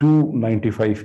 295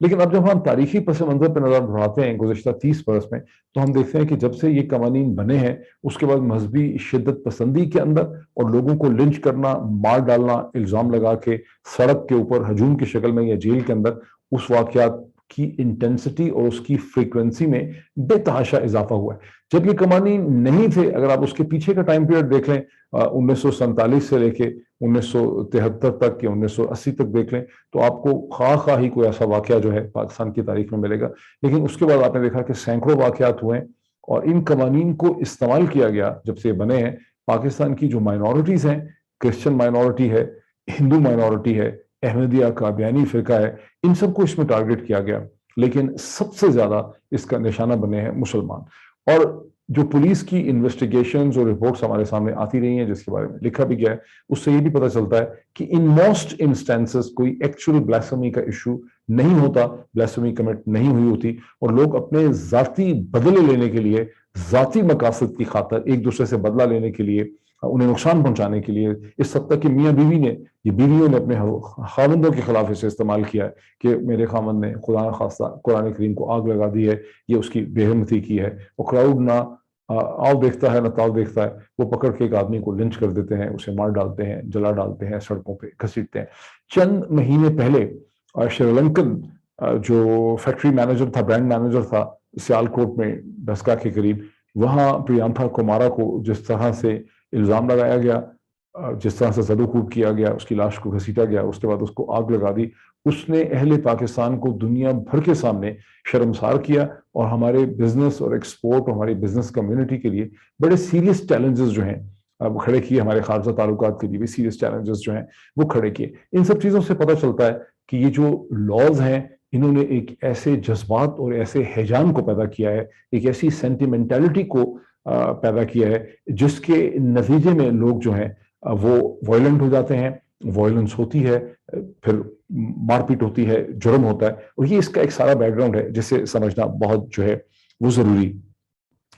لیکن اب جب ہم تاریخی پس منظر پہ نظر بڑھاتے ہیں گزشتہ 30 برس میں، تو ہم دیکھتے ہیں کہ جب سے یہ قوانین بنے ہیں اس کے بعد مذہبی شدت پسندی کے اندر اور لوگوں کو لنچ کرنا، مار ڈالنا، الزام لگا کے سڑک کے اوپر ہجوم کی شکل میں یا جیل کے اندر، اس واقعات کی انٹینسٹی اور اس کی فریکوینسی میں بے تحاشا اضافہ ہوا ہے۔ جب یہ قوانین نہیں تھے، اگر آپ اس کے پیچھے کا ٹائم پیریڈ دیکھ لیں، 1947 سے لے کے 1973 تک یا 1980 تک دیکھ لیں، تو آپ کو خواہ ہی کوئی ایسا واقعہ جو ہے پاکستان کی تاریخ میں ملے گا۔ لیکن اس کے بعد آپ نے دیکھا کہ سینکڑوں واقعات ہوئے ہیں، اور ان قوانین کو استعمال کیا گیا جب سے یہ بنے ہیں۔ پاکستان کی جو مائنورٹیز ہیں، کرسچن مائنورٹی ہے، ہندو مائنورٹی ہے، احمدیہ قادیانی فرقہ ہے، ان سب کو اس میں ٹارگٹ کیا گیا، لیکن سب سے زیادہ اس کا نشانہ بنے ہیں مسلمان۔ اور جو پولیس کی انویسٹیگیشنز اور رپورٹس ہمارے سامنے آتی رہی ہیں، جس کے بارے میں لکھا بھی گیا ہے، اس سے یہ بھی پتہ چلتا ہے کہ ان موسٹ انسٹینسز کوئی ایکچوئل بلاسفیمی کا ایشو نہیں ہوتا، بلاسفیمی کمٹ نہیں ہوئی ہوتی، اور لوگ اپنے ذاتی بدلے لینے کے لیے، ذاتی مقاصد کی خاطر، ایک دوسرے سے بدلہ لینے کے لیے، انہیں نقصان پہنچانے کے لیے، اس حد تک کہ میاں بیوی نے، یہ بیویوں نے اپنے خاوندوں کے خلاف اسے استعمال کیا ہے کہ میرے خاوند نے خدا نخواستہ قرآن کریم کو آگ لگا دی ہے، یہ اس کی بے ہمتی کی ہے۔ وہ کراؤڈ نہ آؤ دیکھتا ہے نہ تاؤ دیکھتا ہے، وہ پکڑ کے ایک آدمی کو لنچ کر دیتے ہیں، اسے مار ڈالتے ہیں، جلا ڈالتے ہیں، سڑکوں پہ گھسیٹتے ہیں۔ چند مہینے پہلے شری لنکن جو فیکٹری مینیجر تھا، برانڈ مینیجر تھا سیالکوٹ میں ڈسکا کے قریب، وہاں پریانتھا کمارا کو جس طرح سے الزام لگایا گیا، جس طرح سے زد و کوب کیا گیا، اس کی لاش کو گھسیٹا گیا، اس کے بعد اس کو آگ لگا دی، اس نے اہل پاکستان کو دنیا بھر کے سامنے شرمسار کیا، اور ہمارے بزنس اور ایکسپورٹ اور ہماری بزنس کمیونٹی کے لیے بڑے سیریس چیلنجز جو ہیں وہ کھڑے کیے، ہمارے خارجہ تعلقات کے لیے بھی سیریس چیلنجز جو ہیں وہ کھڑے کیے۔ ان سب چیزوں سے پتہ چلتا ہے کہ یہ جو لاز ہیں، انہوں نے ایک ایسے جذبات اور ایسے ہیجان کو پیدا کیا ہے، ایک ایسی سینٹیمنٹیلٹی کو پیدا کیا ہے، جس کے نتیجے میں لوگ جو ہیں وہ وائلنٹ ہو جاتے ہیں، وائلنس ہوتی ہے، پھر مار پیٹ ہوتی ہے، جرم ہوتا ہے، اور یہ اس کا ایک سارا بیک گراؤنڈ ہے جسے سمجھنا بہت جو ہے وہ ضروری۔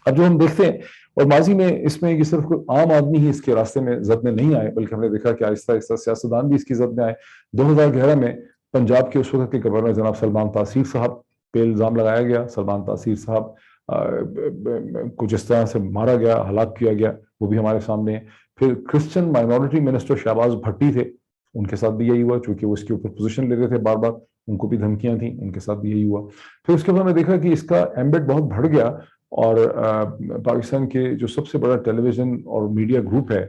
اب جو ہم دیکھتے ہیں، اور ماضی میں اس میں یہ صرف کوئی عام آدمی ہی اس کے راستے میں زد میں نہیں آئے، بلکہ ہم نے دیکھا کہ آہستہ آہستہ سیاستدان بھی اس کی زد میں آئے۔ 2011 میں پنجاب کے اس وقت کے گورنر جناب سلمان تاثیر صاحب پہ الزام لگایا گیا۔ سلمان تاثیر صاحب کو جس طرح سے مارا گیا، ہلاک کیا گیا، وہ بھی ہمارے سامنے ہے۔ پھر کرسچن مائنورٹی منسٹر شہباز بھٹی تھے، ان کے ساتھ بھی یہی ہوا، چونکہ وہ اس کے اوپر پوزیشن لیتے تھے بار بار، ان کو بھی دھمکیاں تھیں، ان کے ساتھ بھی یہی ہوا۔ پھر اس کے بعد ہم نے دیکھا کہ اس کا ایمبیٹ بہت بڑھ گیا، اور پاکستان کے جو سب سے بڑا ٹیلی ویژن اور میڈیا گروپ ہے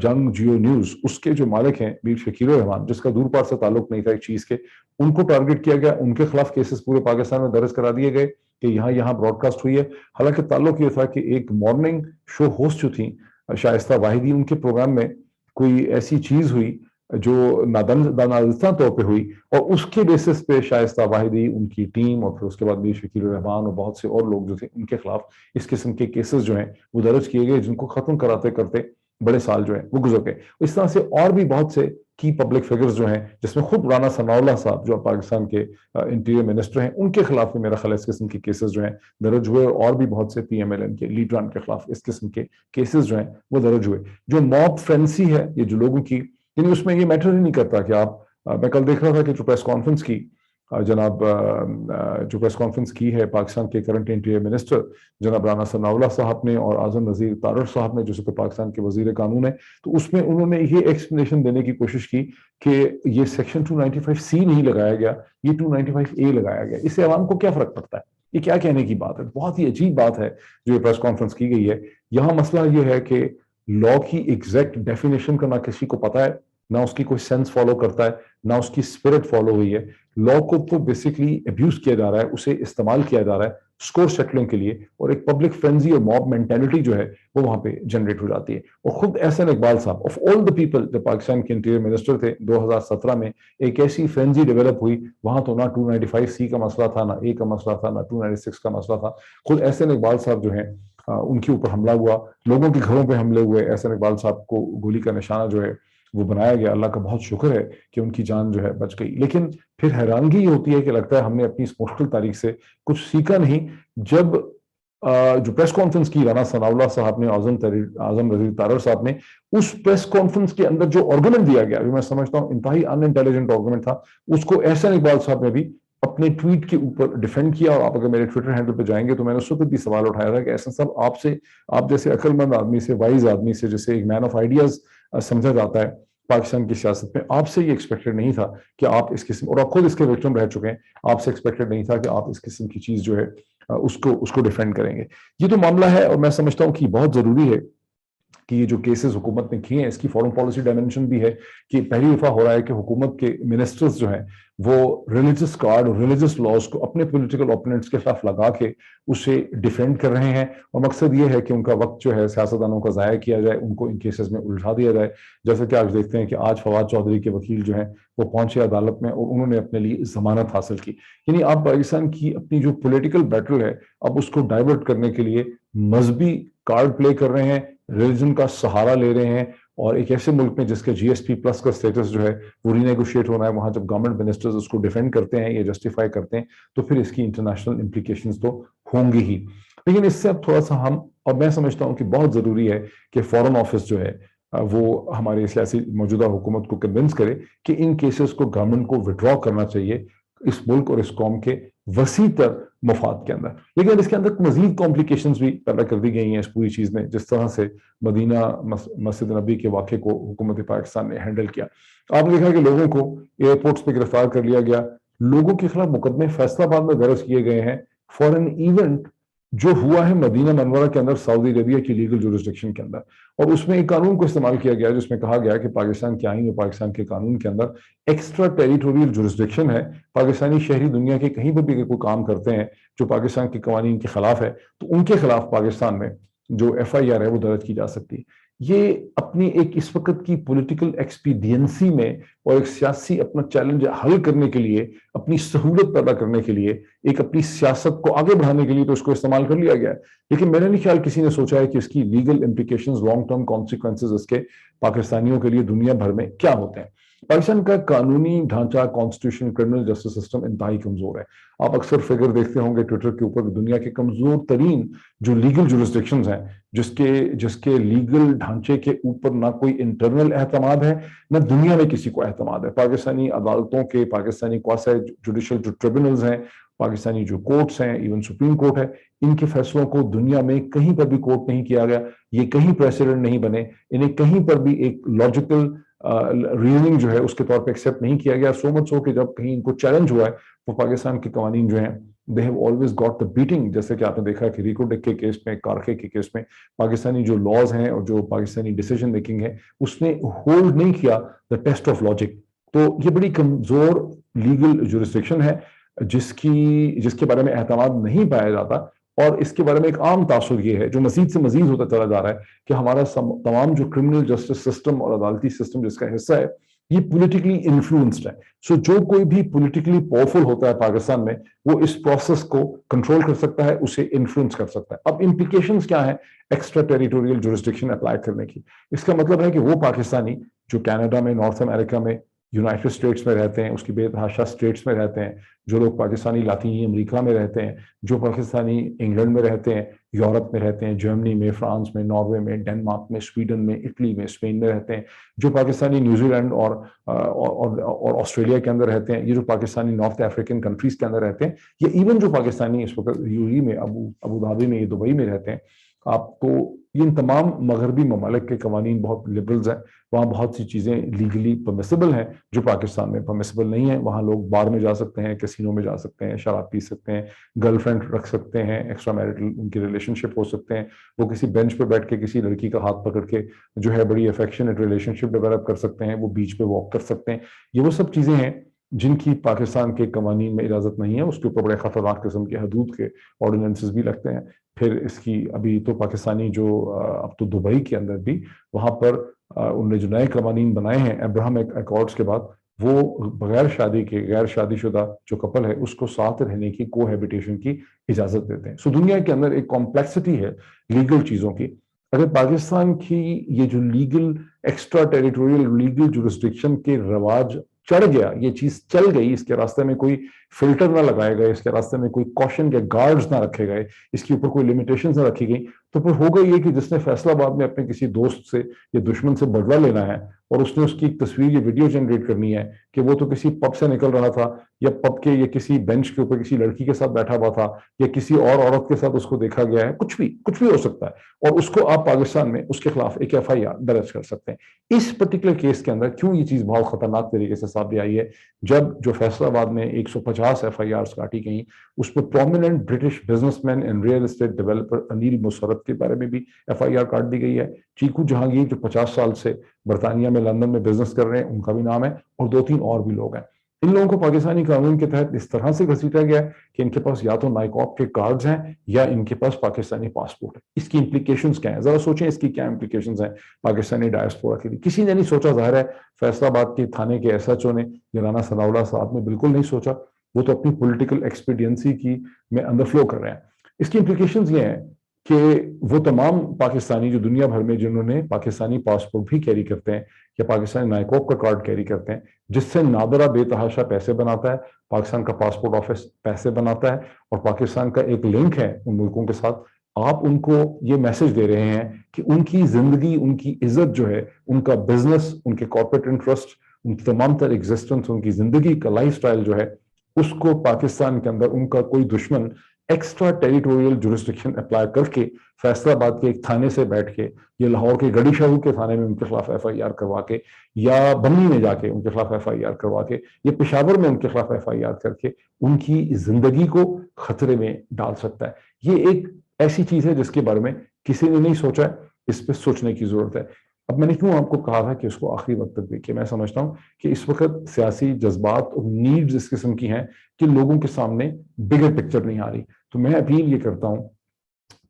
جنگ جیو نیوز، اس کے جو مالک ہیں میر شکیل الرحمان، جس کا دور پار سے تعلق نہیں تھا ایک چیز کے، ان کو ٹارگٹ کیا گیا، ان کے خلاف کیسز پورے پاکستان میں درج کرا دیے گئے کہ یہاں براڈ کاسٹ ہوئی ہے۔ حالانکہ تعلق یہ تھا کہ ایک مارننگ شو ہوسٹ جو تھیں شائستہ واحدی، ان کے پروگرام میں کوئی ایسی چیز ہوئی جو نادانستہ طور پہ ہوئی، اور اس کے بیسس پہ شائستہ واحدی، ان کی ٹیم، اور پھر اس کے بعد میر شکیل الرحمان اور بہت سے اور لوگ جو تھے، ان کے خلاف اس قسم کے کیسز جو ہیں وہ درج کیے گئے، جن کو ختم کراتے کرتے بڑے سال جو ہیں وہ گزر گئے۔ اس طرح سے اور بھی بہت سے کی پبلک فگرز جو ہیں، جس میں خود رانا ثناء اللہ صاحب جو پاکستان کے انٹیریئر منسٹر ہیں، ان کے خلاف بھی میرا خیال ہے اس قسم کے کیسز جو ہیں درج ہوئے، اور بھی بہت سے پی ایم ایل این کے لیڈران کے خلاف اس قسم کے کیسز جو ہیں وہ درج ہوئے۔ جو موب فرینسی ہے، یہ جو لوگوں کی، یعنی اس میں یہ میٹر ہی نہیں کرتا کہ آپ، میں کل دیکھ رہا تھا کہ جو پریس کانفرنس کی جناب جو پریس کانفرنس کی ہے پاکستان کے کرنٹ انٹیریئر منسٹر جناب رانا ثناء اللہ صاحب نے اور اعظم نذیر تارڑ صاحب نے، جو کہ پاکستان کے وزیر قانون ہے، تو اس میں انہوں نے یہ ایکسپلینیشن دینے کی کوشش کی کہ یہ سیکشن 295C نہیں لگایا گیا، یہ 295A لگایا گیا، اس سے عوام کو کیا فرق پڑتا ہے؟ یہ کیا کہنے کی بات ہے؟ بہت ہی عجیب بات ہے جو یہ پریس کانفرنس کی گئی ہے۔ یہاں مسئلہ یہ ہے کہ لا کی ایگزیکٹ ڈیفینیشن کا نہ کسی کو پتا ہے، نہ اس کی کوئی سینس فالو کرتا ہے، نہ اس کی اسپرٹ فالو ہوئی ہے۔ لا کو تو بیسکلی ابیوز کیا جا رہا ہے، اسے استعمال کیا جا رہا ہے سکور سیٹلنگ کے لیے، اور ایک پبلک فرینزی اور موب مینٹیلٹی جو ہے وہ وہاں پہ جنریٹ ہو جاتی ہے۔ اور خود احسن اقبال صاحب آف آل دا پیپل جو پاکستان کے انٹیریئر منسٹر تھے 2017 میں، ایک ایسی فرینزی ڈیولپ ہوئی، وہاں تو نہ 295C کا مسئلہ تھا، نہ A کا مسئلہ تھا، نہ 296 کا مسئلہ تھا۔ خود احسن اقبال صاحب جو ہیں ان کے اوپر حملہ ہوا، لوگوں کے گھروں پہ حملے ہوئے، احسن اقبال صاحب کو گولی کا نشانہ جو ہے وہ بنایا گیا۔ اللہ کا بہت شکر ہے کہ ان کی جان جو ہے بچ گئی۔ لیکن پھر حیرانگی یہ ہوتی ہے کہ لگتا ہے ہم نے اپنی اس مشکل تاریخ سے کچھ سیکھا نہیں۔ جب جو پریس کانفرنس کی رانا ثناء اللہ صاحب نے، اعظم نذیر تارڑ صاحب نے، اس پریس کانفرنس کے اندر جو آرگومنٹ دیا گیا، جو میں سمجھتا ہوں انتہائی ان انٹیلیجنٹ آرگومنٹ تھا، اس کو احسن اقبال صاحب نے بھی اپنے ٹویٹ کے اوپر ڈیفینڈ کیا. اور آپ اگر میرے ٹویٹر ہینڈل پہ جائیں گے تو میں نے اس وقت بھی سوال اٹھایا تھا کہ احسن صاحب آپ جیسے عقل مند آدمی سے, وائز آدمی سے, جسے ایک مین آف آئیڈیاز سمجھا جاتا ہے پاکستان کی سیاست میں, آپ سے یہ ایکسپیکٹڈ نہیں تھا کہ آپ اس قسم, اور آپ خود اس کے وکٹم رہ چکے ہیں, آپ سے ایکسپیکٹڈ نہیں تھا کہ آپ اس قسم کی چیز جو ہے اس کو ڈیفینڈ کریں گے. یہ تو معاملہ ہے, اور میں سمجھتا ہوں کہ بہت ضروری ہے کہ یہ جو کیسز حکومت نے کیے ہیں اس کی فورن پالیسی ڈائمنشن بھی ہے کہ پہلی دفعہ ہو رہا ہے کہ حکومت کے منسٹرز جو ہیں وہ ریلیجس کارڈ اور ریلیجس لاز کو اپنے پولیٹیکل اوپوننٹس کے خلاف لگا کے اسے ڈیفینڈ کر رہے ہیں, اور مقصد یہ ہے کہ ان کا وقت جو ہے سیاستدانوں کا ضائع کیا جائے, ان کو ان کیسز میں الجھا دیا جائے. جیسے کہ آج دیکھتے ہیں کہ آج فواد چودھری کے وکیل جو ہیں وہ پہنچے عدالت میں اور انہوں نے اپنے لیے ضمانت حاصل کی. یعنی آپ پاکستان کی اپنی جو پولیٹیکل بیٹل ہے اب اس کو ڈائیورٹ کرنے کے لیے مذہبی کارڈ پلے کر رہے ہیں, ریلیجن کا سہارا لے رہے ہیں, اور ایک ایسے ملک میں جس کے جی ایس پی پلس کا سٹیٹس جو ہے وہ رینیگوشیٹ ہونا ہے, وہاں جب گورنمنٹ منسٹرز اس کو ڈیفینڈ کرتے ہیں یا جسٹیفائی کرتے ہیں تو پھر اس کی انٹرنیشنل امپلیکیشنز تو ہوں گی ہی. لیکن اس سے اب تھوڑا سا ہم, اور میں سمجھتا ہوں کہ بہت ضروری ہے کہ فورن آفس جو ہے وہ ہمارے سیاسی موجودہ حکومت کو کنونس کرے کہ ان کیسز کو گورنمنٹ کو وڈرا کرنا چاہیے اس ملک اور اس قوم کے وسیع تر مفاد کے اندر. لیکن اس کے اندر مزید کمپلیکیشنز بھی پیدا کر دی گئی ہیں اس پوری چیز نے, جس طرح سے مدینہ مسجد نبی کے واقعے کو حکومت پاکستان نے ہینڈل کیا. آپ نے دیکھا کہ لوگوں کو ایئرپورٹس پہ گرفتار کر لیا گیا, لوگوں کے خلاف مقدمے فیصلہ آباد میں درج کیے گئے ہیں فار این ایونٹ جو ہوا ہے مدینہ منورہ کے اندر سعودی عربیہ کی لیگل جورسڈکشن کے اندر, اور اس میں ایک قانون کو استعمال کیا گیا جس میں کہا گیا کہ پاکستان کے آئین اور پاکستان کے قانون کے اندر ایکسٹرا ٹیریٹوریل جورسڈکشن ہے. پاکستانی شہری دنیا کے کہیں پر بھی کوئی کام کرتے ہیں جو پاکستان کے قوانین کے خلاف ہے تو ان کے خلاف پاکستان میں جو ایف آئی آر ہے وہ درج کی جا سکتی ہے. یہ اپنی ایک اس وقت کی پولیٹیکل ایکسپیڈینسی میں اور ایک سیاسی اپنا چیلنج حل کرنے کے لیے, اپنی سہولت پیدا کرنے کے لیے, ایک اپنی سیاست کو آگے بڑھانے کے لیے تو اس کو استعمال کر لیا گیا ہے. لیکن میرا نہیں خیال کسی نے سوچا ہے کہ اس کی legal implications, long term consequences اس کے پاکستانیوں کے لیے دنیا بھر میں کیا ہوتے ہیں. پاکستان کا قانونی ڈھانچہ, کانسٹیٹیوشن, کرمنل جسٹس سسٹم انتہائی کمزور ہے. آپ اکثر فگر دیکھتے ہوں گے ٹویٹر کے اوپر دنیا کے کمزور ترین جو لیگل جورسڈکشنز ہیں, جس کے لیگل ڈھانچے کے اوپر نہ کوئی انٹرنل اعتماد ہے نہ دنیا میں کسی کو اعتماد ہے. پاکستانی عدالتوں کے, پاکستانی کواسائی جوڈیشل جو ٹریبونلز ہیں, پاکستانی جو کورٹس ہیں, ایون سپریم کورٹ ہے, ان کے فیصلوں کو دنیا میں کہیں پر بھی کوٹ نہیں کیا گیا, یہ کہیں پریسیڈنٹ نہیں بنے, انہیں کہیں پر بھی ایک لاجیکل ریزننگ جو ہے اس کے طور پہ ایکسیپٹ نہیں کیا گیا. سو مچ ہو کہ جب کہیں ان کو چیلنج ہوا ہے وہ پاکستان کے قوانین جو ہیں they have always got the beating. جیسے کہ آپ نے دیکھا کہ ریکو ڈک کے کیس میں, کارخے کے کیس میں پاکستانی جو لاز ہیں اور جو پاکستانی ڈیسیجن میکنگ ہے اس نے ہولڈ نہیں کیا the test of logic. تو یہ بڑی کمزور لیگل جورسڈکشن ہے جس کے بارے میں اعتماد نہیں پایا جاتا, اور اس کے بارے میں ایک عام تاثر یہ ہے جو مزید سے مزید ہوتا چلا جا رہا ہے کہ ہمارا تمام جو کرمنل جسٹس سسٹم اور عدالتی سسٹم جس کا حصہ ہے یہ پولیٹیکلی انفلوئنسڈ ہے. سو جو کوئی بھی پولیٹیکلی پاورفل ہوتا ہے پاکستان میں وہ اس پروسیس کو کنٹرول کر سکتا ہے, اسے انفلوئنس کر سکتا ہے. اب امپلیکیشنز کیا ہیں ایکسٹرا ٹیریٹوریل جورسڈکشن اپلائی کرنے کی؟ اس کا مطلب ہے کہ وہ پاکستانی جو کینیڈا میں, نارتھ امریکہ میں, یونائٹڈ اسٹیٹس میں رہتے ہیں, اس کی بے تحاشا اسٹیٹس میں رہتے ہیں, جو لوگ پاکستانی لاطینی امریکہ میں رہتے ہیں, جو پاکستانی انگلینڈ میں رہتے ہیں, یورپ میں رہتے ہیں, جرمنی میں, فرانس میں, ناروے میں, ڈنمارک میں, سویڈن میں, اٹلی میں, اسپین میں رہتے ہیں, جو پاکستانی نیوزی لینڈ اور آسٹریلیا کے اندر رہتے ہیں, یہ جو پاکستانی نارتھ افریقن کنٹریز کے اندر رہتے ہیں, یا ایون جو پاکستانی اس وقت یو اے میں, ابو دھابی میں, دبئی میں رہتے ہیں, آپ کو ان تمام مغربی ممالک کے قوانین بہت لبرلز ہیں. وہاں بہت سی چیزیں لیگلی پرمیسیبل ہیں جو پاکستان میں پرمیسیبل نہیں ہیں. وہاں لوگ بار میں جا سکتے ہیں, کسینوں میں جا سکتے ہیں, شراب پی سکتے ہیں, گرل فرینڈ رکھ سکتے ہیں, ایکسٹرا میرٹل ان کی ریلیشن شپ ہو سکتے ہیں, وہ کسی بینچ پہ بیٹھ کے کسی لڑکی کا ہاتھ پکڑ کے جو ہے بڑی افیکشنیٹ ریلیشن شپ ڈیولپ کر سکتے ہیں, وہ بیچ پہ واک کر سکتے ہیں. یہ وہ سب چیزیں ہیں جن کی پاکستان کے قوانین میں اجازت نہیں ہے. اس کے اوپر بڑے خطرناک قسم کے حدود کے آرڈیننسز بھی لگتے ہیں. پھر اس کی ابھی تو پاکستانی جو اب تو دبئی کے اندر بھی وہاں پر انہوں نے جو نئے قوانین بنائے ہیں ابراہم ایکارڈز کے بعد, وہ بغیر شادی کے غیر شادی شدہ جو کپل ہے اس کو ساتھ رہنے کی, کو ہیبیٹیشن کی اجازت دیتے ہیں. سو دنیا کے اندر ایک کمپلیکسٹی ہے لیگل چیزوں کی. اگر پاکستان کی یہ جو legal extra territorial legal jurisdiction کے رواج چڑھ گیا, یہ چیز چل گئی, اس کے راستے میں کوئی فلٹر نہ لگائے گئے, اس کے راستے میں کوئی کوشن کے گارڈز نہ رکھے گئے, اس کے اوپر کوئی لمیٹیشنز نہ رکھی گئی, تو پھر ہوگا یہ کہ جس نے فیصلہ آباد میں اپنے کسی دوست سے یا دشمن سے بدلہ لینا ہے اور اس نے اس کی ایک تصویر یا ویڈیو جنریٹ کرنی ہے کہ وہ تو کسی پب سے نکل رہا تھا یا پب کے یا کسی بینچ کے اوپر کسی لڑکی کے ساتھ بیٹھا ہوا تھا یا کسی اور عورت کے ساتھ اس کو دیکھا گیا ہے، کچھ بھی ہو سکتا ہے، اور اس کو آپ پاکستان میں اس کے خلاف ایک FIR درج کر سکتے ہیں۔ اس پرٹیکولر کیس کے اندر کیوں یہ چیز بہت خطرناک طریقے سے سامنے آئی ہے، جب جو فیصلہ آباد میں 150 FIRs کاٹی گئیں، اس میں prominent British business man and real estate developer Anil Musarrat کے بارے میں بھی FIR کاٹ دی گئی ہے۔ چیکو جہانگیر جو 50 سال سے برطانیہ میں لندن میں بزنس کر رہے ہیں، ان کا بھی نام ہے، اور 2-3 اور بھی لوگ ہیں۔ ان لوگوں کو پاکستانی قانون کے تحت اس طرح سے گھسیٹا گیا ہے کہ ان کے پاس یا تو نائکوپ کے کارڈز ہیں یا ان کے پاس پاکستانی پاسپورٹ ہے۔ اس کی امپلیکیشنز کیا ہیں، ذرا سوچیں اس کی کیا امپلیکیشنز ہیں پاکستانی ڈائسپورا کے لیے۔ کسی نے نہیں سوچا، ظاہر ہے فیصلہ آباد کے تھانے کے SHO نے یا رانا ثناء اللہ صاحب نے بالکل نہیں سوچا، وہ تو اپنی پولیٹیکل ایکسپیڈینسی کی میں اندر فلو کر رہے ہیں۔ اس کی امپلیکیشنز یہ ہیں کہ وہ تمام پاکستانی جو دنیا بھر میں جنہوں نے پاکستانی پاسپورٹ بھی کیری کرتے ہیں یا پاکستانی نائکوپ کا کارڈ کیری کرتے ہیں، جس سے نادرہ بے تحاشا پیسے بناتا ہے، پاکستان کا پاسپورٹ آفس پیسے بناتا ہے، اور پاکستان کا ایک لنک ہے ان ملکوں کے ساتھ، آپ ان کو یہ میسج دے رہے ہیں کہ ان کی زندگی، ان کی عزت جو ہے، ان کا بزنس، ان کے کارپوریٹ انٹرسٹ، ان کی تمام تر ایگزسٹنس، ان کی زندگی کا لائف سٹائل جو ہے، اس کو پاکستان کے اندر ان کا کوئی دشمن ایکسٹرا ٹیریٹوریل جورسڈکشن اپلائی کر کے فیصلہ آباد کے ایک تھانے سے بیٹھ کے یا لاہور کے گڑی شاہو کے تھانے میں ان کے خلاف FIR کروا کے یا بمی میں جا کے ان کے خلاف FIR کروا کے یا پشاور میں ان کے خلاف FIR کر کے ان کی زندگی کو خطرے میں ڈال سکتا ہے۔ یہ ایک ایسی چیز ہے جس کے بارے میں کسی نے نہیں سوچا ہے، اس پہ سوچنے کی ضرورت ہے۔ اب میں نے کیوں آپ کو کہا تھا کہ اس کو آخری وقت تک دیکھیے، میں سمجھتا ہوں کہ اس وقت سیاسی جذبات اور نیڈز اس قسم کی ہیں کہ لوگوں کے سامنے بگر پکچر نہیں آ رہی۔ تو میں اپیل یہ کرتا ہوں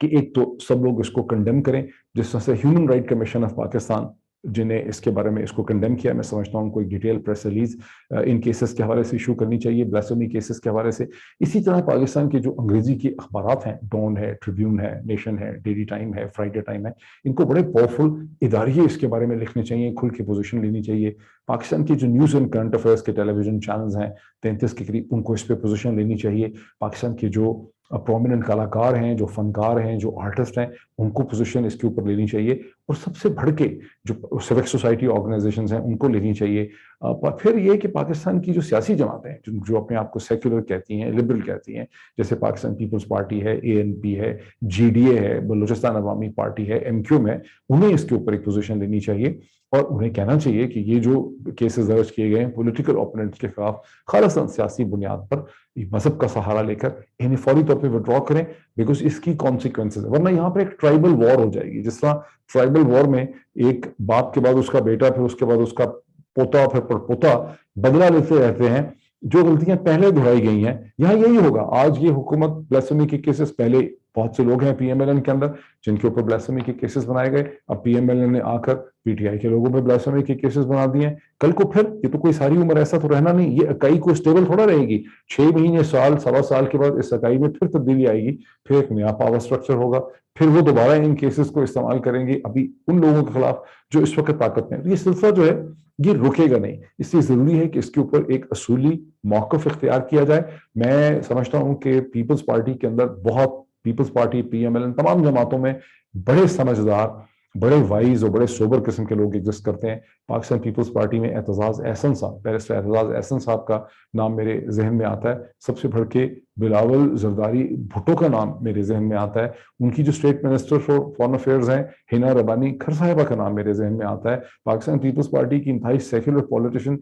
کہ ایک تو سب لوگ اس کو کنڈیم کریں، جس طرح سے human right commission of Pakistan جنہیں اس کے بارے میں اس کو کنڈیم کیا، میں سمجھتا ہوں کوئی detail press release in cases کے حوالے سے ایشو کرنی چاہیے، بلاسفیمی کیسز کے حوالے سے۔ اسی طرح پاکستان کے جو انگریزی کے اخبارات ہیں، ڈون ہے، ٹریبیون ہے، نیشن ہے، ڈیلی ٹائم ہے، فرائیڈے ٹائم ہے، ان کو بڑے پاورفل ادارے اس کے بارے میں لکھنے چاہیے، کھل کے پوزیشن لینی چاہیے۔ پاکستان کی جو نیوز اینڈ کرنٹ افیئرس کے ٹیلی ویژن چینلز ہیں 33 کے قریب، ان کو اس پہ پوزیشن لینی چاہیے۔ پاکستان کے جو پرومیننٹ کلاکار ہیں، جو فنکار ہیں، جو آرٹسٹ ہیں، ان کو پوزیشن اس کے اوپر لینی چاہیے، اور سب سے بڑھ کے جو سیوک سوسائٹی آرگنائزیشنز ہیں ان کو لینی چاہیے۔ پھر یہ کہ پاکستان کی جو سیاسی جماعتیں ہیں جو اپنے آپ کو سیکولر کہتی ہیں، لبرل کہتی ہیں، جیسے پاکستان پیپلز پارٹی ہے، ANP ہے، GDA ہے، بلوچستان عوامی پارٹی ہے، MQ ہے، انہیں اس کے اوپر ایک پوزیشن لینی چاہیے، اور انہیں کہنا چاہیے کہ یہ جو کیسز درج کیے گئے ہیں پولیٹیکل اوپوننٹس کے خلاف خالصاً سیاسی بنیاد پر مذہب کا سہارا لے کر انہیں فوری طور پہ وڈرا کریں، بیکاز اس کی کانسیکوینسز ہے، ورنہ یہاں پر ایک ٹرائبل وار ہو جائے گی۔ جس طرح ٹرائبل وار میں ایک باپ کے بعد اس کا بیٹا، پھر اس کے بعد اس کا پوتا، پھر پوتا بدلہ لیتے رہتے ہیں، جو غلطیاں پہلے دہرائی گئی ہیں، یہاں یہی ہوگا۔ آج یہ حکومت بلاسفیمی کے کیسز، پہلے بہت سے لوگ ہیں PMLN کے اندر جن کے اوپر بلاسفیمی کے کیسز بنائے گئے، اب PMLN نے آ کر PTI کے لوگوں پہ بلاسفیمی کے کیسز بنا دیے ہیں۔ کل کو پھر یہ تو کوئی ساری عمر ایسا تو رہنا نہیں، یہ اکائی کو اسٹیبل تھوڑا رہے گی، 6 مہینے، سال، سوا سال کے بعد اس اکائی میں پھر تبدیلی آئے گی، پھر ایک نیا پاور سٹرکچر ہوگا، پھر وہ دوبارہ ان کیسز کو استعمال کریں گے ابھی ان لوگوں کے خلاف جو اس وقت طاقت میں۔ یہ سلسلہ جو ہے یہ رکے گا نہیں، اس لیے ضروری ہے کہ اس کے اوپر ایک اصولی موقف اختیار کیا جائے۔ میں سمجھتا ہوں کہ پیپلز پارٹی کے اندر بہت، پیپلز پارٹی، PMLN، تمام جماعتوں میں بڑے سمجھدار، بڑے وائز اور بڑے سوبر قسم کے لوگ ایگزسٹ کرتے ہیں۔ پاکستان پیپلز پارٹی میں اعتزاز احسن صاحب، بیرسٹر اعتزاز احسن صاحب کا نام میرے ذہن میں آتا ہے، سب سے بڑھ کے بلاول زرداری بھٹو کا نام میرے ذہن میں آتا ہے، ان کی جو state minister for foreign affairs ہیں ہنا ربانی کھر صاحبہ کا نام میرے ذہن میں آتا ہے۔ پاکستان پیپلز پارٹی کی انتہائی سیکولر پولیٹیشین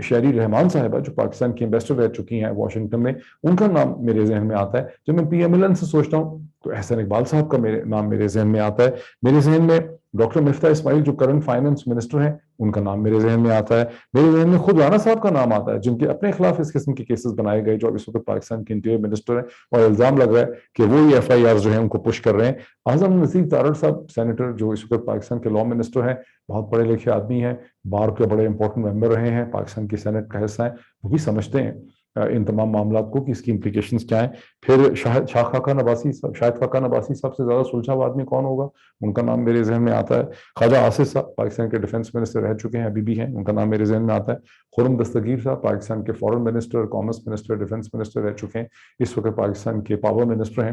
شہری رحمان صاحبہ جو پاکستان کی ایمبیسڈر رہ چکی ہیں واشنگٹن میں، ان کا نام میرے ذہن میں آتا ہے۔ جب میں PMLN سے سوچتا ہوں تو احسن اقبال صاحب کا نام میرے ذہن میں آتا ہے، میرے ذہن میں ڈاکٹر مفتاح اسماعیل جو کرنٹ فائنانس منسٹر ہیں ان کا نام میرے ذہن میں آتا ہے، میرے ذہن میں خود رانا صاحب کا نام آتا ہے جن کے اپنے خلاف اس قسم کے کیسز بنائے گئے، جو اس وقت پاکستان کے انٹیریئر منسٹر ہیں، اور الزام لگ رہا ہے کہ وہ یہ FIRs جو ہیں ان کو پش کر رہے ہیں۔ اعظم نذیر تارڑ صاحب سینیٹر جو اس وقت پاکستان کے لا منسٹر ہیں، بہت پڑھے لکھے آدمی ہیں، بار کے بڑے امپورٹنٹ ممبر رہے ہیں، پاکستان کی سینٹ کا حصہ ہیں، وہ بھی سمجھتے ہیں ان تمام معاملات کو کہ اس کی امپلیکیشنز کیا ہیں۔ پھر شاہد خاقان عباسی صاحب سے زیادہ سلجھا ہوا آدمی کون ہوگا، ان کا نام میرے ذہن میں آتا ہے۔ خواجہ آصف صاحب پاکستان کے ڈیفنس منسٹر رہ چکے ہیں، ابھی بھی ہیں، ان کا نام میرے ذہن میں آتا ہے۔ خرم دستگیر صاحب پاکستان کے foreign minister, commerce minister, defence minister رہ چکے ہیں، اس وقت پاکستان کے پاور منسٹر ہیں،